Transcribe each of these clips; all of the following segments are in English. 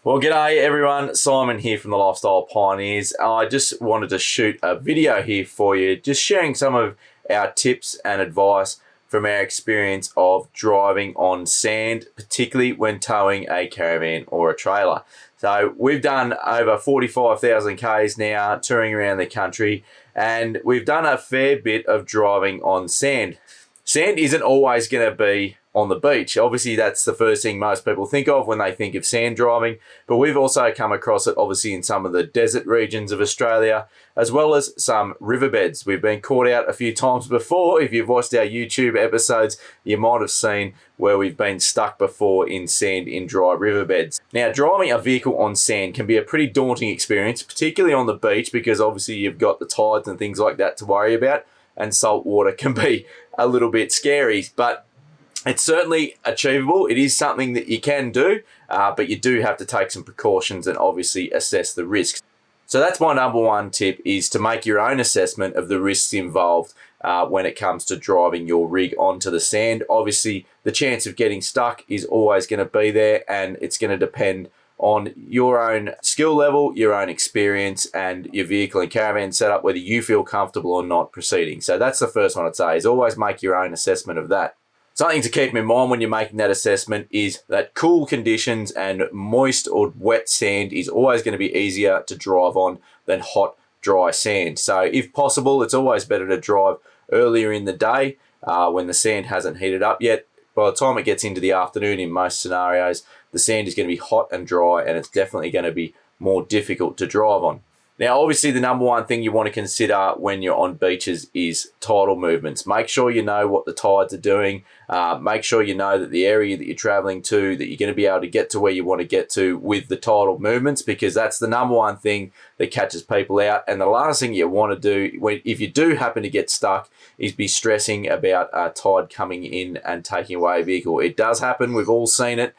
Well, g'day everyone, Simon here from the Lifestyle Pioneers. I just wanted to shoot a video here for you, just sharing some of our tips and advice from our experience of driving on sand, particularly when towing a caravan or a trailer. So we've done over 45,000 Ks now, touring around the country, and we've done a fair bit of driving on sand. Sand isn't always going to be on the beach. Obviously, that's the first thing most people think of when they think of sand driving, but we've also come across it obviously in some of the desert regions of Australia, as well as some riverbeds. We've been caught out a few times before. If you've watched our YouTube episodes, you might have seen where we've been stuck before in sand in dry riverbeds. Now, driving a vehicle on sand can be a pretty daunting experience, particularly on the beach, because obviously you've got the tides and things like that to worry about, and salt water can be a little bit scary, but it's certainly achievable. It is something that you can do, but you do have to take some precautions and obviously assess the risks. So that's my number one tip, is to make your own assessment of the risks involved when it comes to driving your rig onto the sand. Obviously, the chance of getting stuck is always going to be there, and it's going to depend on your own skill level, your own experience, and your vehicle and caravan setup, whether you feel comfortable or not proceeding. So that's the first one I'd say, is always make your own assessment of that. Something to keep in mind when you're making that assessment is that cool conditions and moist or wet sand is always going to be easier to drive on than hot, dry sand. So if possible, it's always better to drive earlier in the day when the sand hasn't heated up yet. By the time it gets into the afternoon, in most scenarios, the sand is going to be hot and dry, and it's definitely going to be more difficult to drive on. Now, obviously, the number one thing you want to consider when you're on beaches is tidal movements. Make sure you know what the tides are doing. Make sure you know that the area that you're traveling to, that you're going to be able to get to where you want to get to with the tidal movements, because that's the number one thing that catches people out. And the last thing you want to do, if you do happen to get stuck, is be stressing about a tide coming in and taking away a vehicle. It does happen. We've all seen it.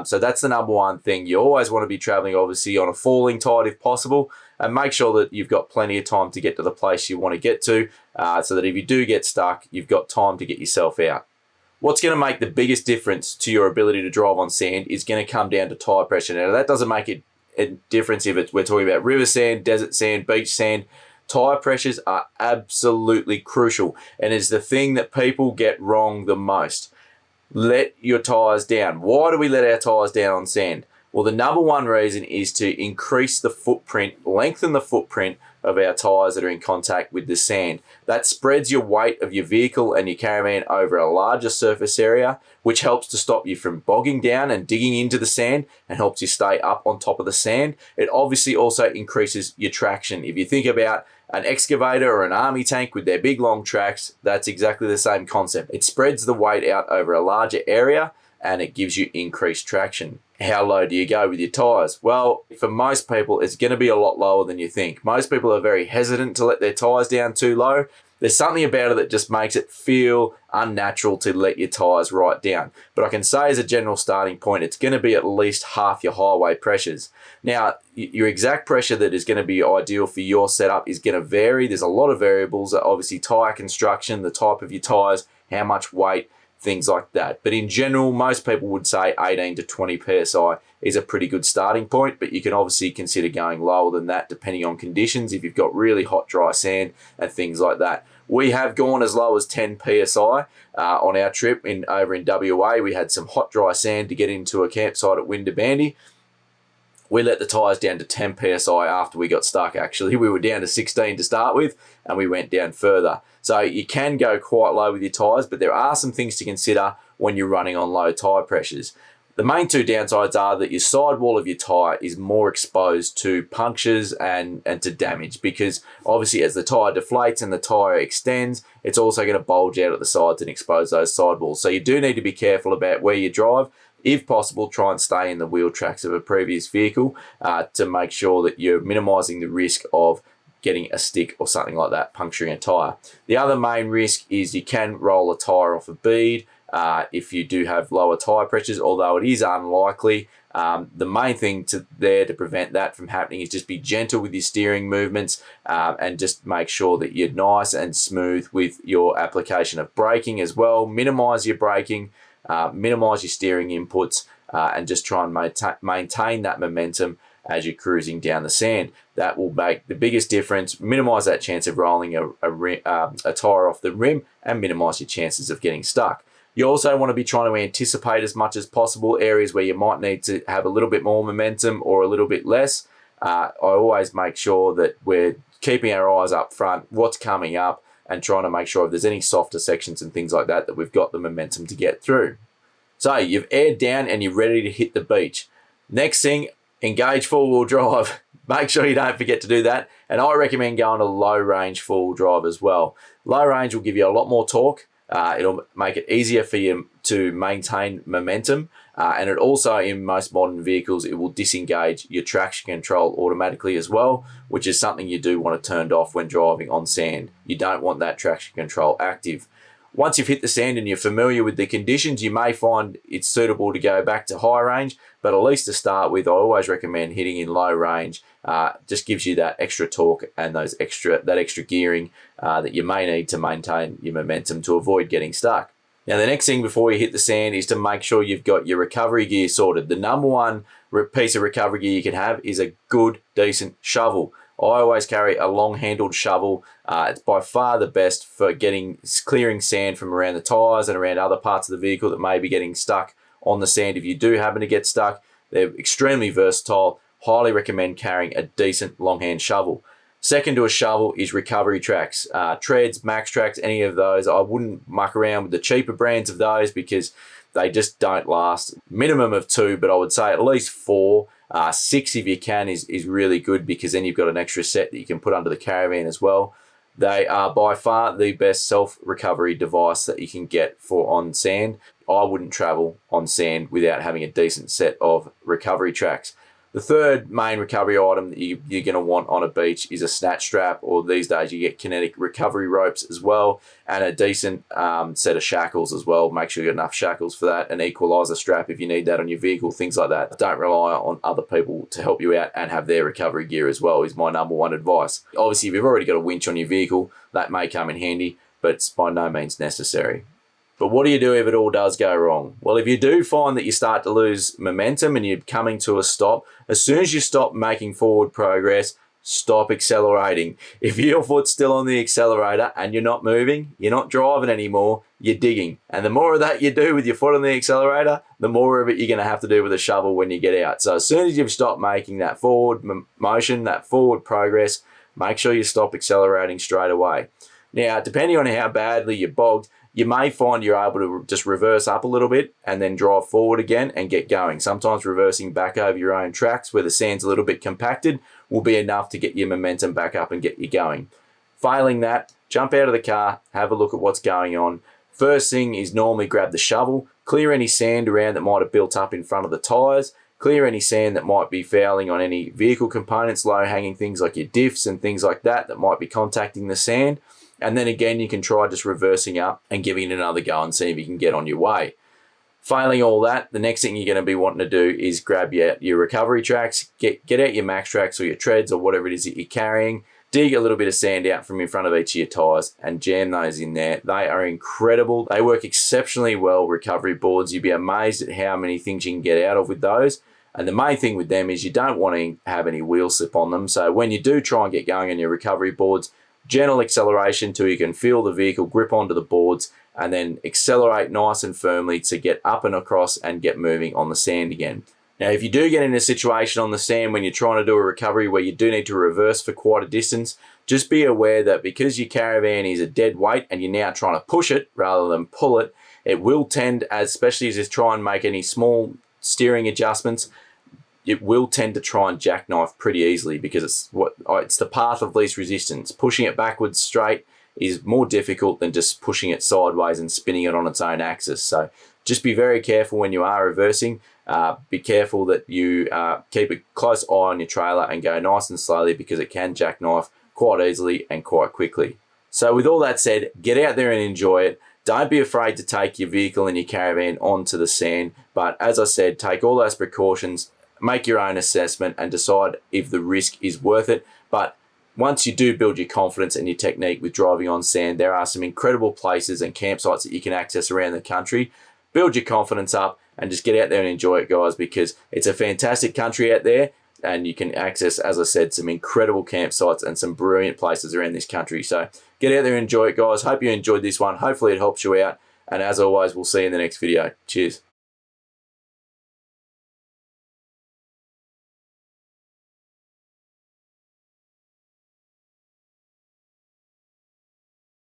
So that's the number one thing. You always want to be traveling, obviously, on a falling tide if possible, and make sure that you've got plenty of time to get to the place you want to get to, so that if you do get stuck, you've got time to get yourself out. What's going to make the biggest difference to your ability to drive on sand is going to come down to tire pressure. Now, that doesn't make it a difference if we're talking about river sand, desert sand, beach sand. Tire pressures are absolutely crucial, and it's the thing that people get wrong the most. Let your tires down. Why do we let our tires down on sand? Well, the number one reason is to increase the footprint, lengthen the footprint of our tires that are in contact with the sand. That spreads your weight of your vehicle and your caravan over a larger surface area, which helps to stop you from bogging down and digging into the sand and helps you stay up on top of the sand. It obviously also increases your traction. If you think about an excavator or an army tank with their big long tracks, that's exactly the same concept. It spreads the weight out over a larger area and it gives you increased traction. How low do you go with your tires? Well, for most people, it's going to be a lot lower than you think. Most people are very hesitant to let their tires down too low. There's something about it that just makes it feel unnatural to let your tires right down. But I can say as a general starting point, it's going to be at least half your highway pressures. Now, your exact pressure that is going to be ideal for your setup is going to vary. There's a lot of variables, obviously tire construction, the type of your tires, how much weight, things like that. But in general, most people would say 18 to 20 PSI is a pretty good starting point, but you can obviously consider going lower than that depending on conditions, if you've got really hot, dry sand and things like that. We have gone as low as 10 PSI on our trip over in WA. We had some hot, dry sand to get into a campsite at Windabandy. We let the tires down to 10 PSI after we got stuck, actually. We were down to 16 to start with, and we went down further. So you can go quite low with your tires, but there are some things to consider when you're running on low tire pressures. The main two downsides are that your sidewall of your tire is more exposed to punctures and to damage, because obviously as the tire deflates and the tire extends, it's also going to bulge out at the sides and expose those sidewalls. So you do need to be careful about where you drive. If possible, try and stay in the wheel tracks of a previous vehicle to make sure that you're minimizing the risk of getting a stick or something like that puncturing a tire. The other main risk is you can roll a tire off a bead if you do have lower tire pressures, although it is unlikely. The main thing to prevent that from happening is just be gentle with your steering movements and just make sure that you're nice and smooth with your application of braking as well. Minimize your braking, minimize your steering inputs, and just try and maintain that momentum as you're cruising down the sand. That will make the biggest difference, minimize that chance of rolling a tire off the rim, and minimize your chances of getting stuck. You also want to be trying to anticipate as much as possible areas where you might need to have a little bit more momentum or a little bit less. I always make sure that we're keeping our eyes up front, what's coming up, and trying to make sure if there's any softer sections and things like that, that we've got the momentum to get through. So you've aired down and you're ready to hit the beach. Next thing, engage four-wheel drive. Make sure you don't forget to do that. And I recommend going to low range four-wheel drive as well. Low range will give you a lot more torque. It'll make it easier for you to maintain momentum. And it also, in most modern vehicles, it will disengage your traction control automatically as well, which is something you do want it turned off when driving on sand. You don't want that traction control active. Once you've hit the sand and you're familiar with the conditions, you may find it's suitable to go back to high range, but at least to start with, I always recommend hitting in low range. Just gives you that extra torque and that extra gearing that you may need to maintain your momentum to avoid getting stuck. Now, the next thing before you hit the sand is to make sure you've got your recovery gear sorted. The number one piece of recovery gear you can have is a good, decent shovel. I always carry a long-handled shovel. It's by far the best for clearing sand from around the tires and around other parts of the vehicle that may be getting stuck on the sand. If you do happen to get stuck, they're extremely versatile. Highly recommend carrying a decent longhand shovel. Second to a shovel is recovery tracks. Treads, Max Tracks, any of those. I wouldn't muck around with the cheaper brands of those because they just don't last. Minimum of 2, but I would say at least 4. 6 if you can is really good, because then you've got an extra set that you can put under the caravan as well. They are by far the best self-recovery device that you can get for on sand. I wouldn't travel on sand without having a decent set of recovery tracks. The third main recovery item that you're going to want on a beach is a snatch strap, or these days you get kinetic recovery ropes as well, and a decent set of shackles as well. Make sure you got enough shackles for that, an equalizer strap if you need that on your vehicle, things like that. Don't rely on other people to help you out and have their recovery gear as well, is my number one advice. Obviously, if you've already got a winch on your vehicle, that may come in handy, but it's by no means necessary. But what do you do if it all does go wrong? Well, if you do find that you start to lose momentum and you're coming to a stop, as soon as you stop making forward progress, stop accelerating. If your foot's still on the accelerator and you're not moving, you're not driving anymore, you're digging. And the more of that you do with your foot on the accelerator, the more of it you're going to have to do with a shovel when you get out. So as soon as you've stopped making that forward motion, that forward progress, make sure you stop accelerating straight away. Now, depending on how badly you're bogged, you may find you're able to just reverse up a little bit and then drive forward again and get going. Sometimes reversing back over your own tracks where the sand's a little bit compacted will be enough to get your momentum back up and get you going. Failing that, jump out of the car, have a look at what's going on. First thing is normally grab the shovel, clear any sand around that might have built up in front of the tires, clear any sand that might be fouling on any vehicle components, low-hanging things like your diffs and things like that might be contacting the sand. And then again, you can try just reversing up and giving it another go and see if you can get on your way. Failing all that, the next thing you're going to be wanting to do is grab your recovery tracks, get out your Max Tracks or your treads or whatever it is that you're carrying, dig a little bit of sand out from in front of each of your tires and jam those in there. They are incredible. They work exceptionally well, recovery boards. You'd be amazed at how many things you can get out of with those. And the main thing with them is you don't want to have any wheel slip on them. So when you do try and get going on your recovery boards, gentle acceleration till you can feel the vehicle grip onto the boards, and then accelerate nice and firmly to get up and across and get moving on the sand again. Now, if you do get in a situation on the sand when you're trying to do a recovery where you do need to reverse for quite a distance, just be aware that because your caravan is a dead weight and you're now trying to push it rather than pull it, it will tend, especially as you try and make any small steering adjustments, it will tend to try and jackknife pretty easily because it's the path of least resistance. Pushing it backwards straight is more difficult than just pushing it sideways and spinning it on its own axis. So just be very careful when you are reversing. Be careful that you keep a close eye on your trailer and go nice and slowly because it can jackknife quite easily and quite quickly. So with all that said, get out there and enjoy it. Don't be afraid to take your vehicle and your caravan onto the sand. But as I said, take all those precautions, make your own assessment and decide if the risk is worth it. But once you do build your confidence and your technique with driving on sand, there are some incredible places and campsites that you can access around the country. Build your confidence up and just get out there and enjoy it, guys, because it's a fantastic country out there, and you can access, as I said, some incredible campsites and some brilliant places around this country. So get out there and enjoy it, guys. Hope you enjoyed this one. Hopefully it helps you out. And as always, we'll see you in the next video. Cheers.